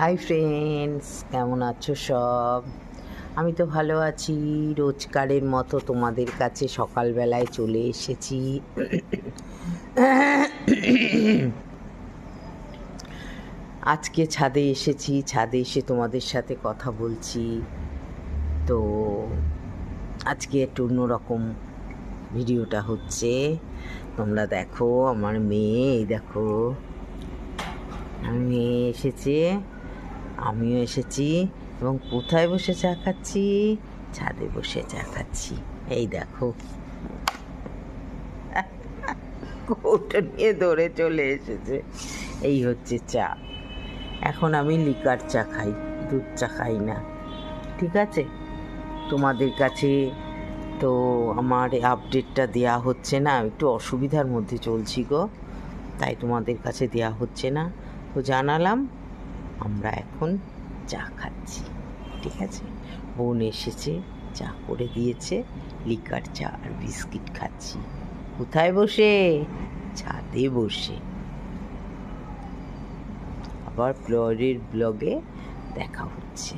Hi friends, কেমন আছো সব? আমি তো ভালো আছি। রোজকারের মতো তোমাদের কাছে সকালবেলায় চলে এসেছি। আজকে ছাদে এসেছি, ছাদে এসে তোমাদের সাথে কথা বলছি। তো আজকে একটু অন্যরকম ভিডিওটা হচ্ছে। তোমরা দেখো, আমার মেয়ে, এই দেখো মেয়ে এসেছে, আমিও এসেছি। এবং কোথায় বসে চা খাচ্ছি? ছাদে বসে চা খাচ্ছি। এই দেখো, কৌটো নিয়ে দৌড়ে চলে এসেছে। এই হচ্ছে চা। এখন আমি লিকার চা খাই, দুধ চা খাই না। ঠিক আছে, তোমাদের কাছে তো আমার আপডেটটা দেয়া হচ্ছে না, একটু অসুবিধার মধ্যে চলছি গো, তাই তোমাদের কাছে দেয়া হচ্ছে না। তো জানালাম আমরা এখন চা খাচ্ছি। ঠিক আছে, বোন এসেছে, চা করে দিয়েছে, লিকার চা আর বিস্কিট খাচ্ছি। কোথায় বসে? ছাদে বসে। আবার পরের ব্লগে দেখা হচ্ছে।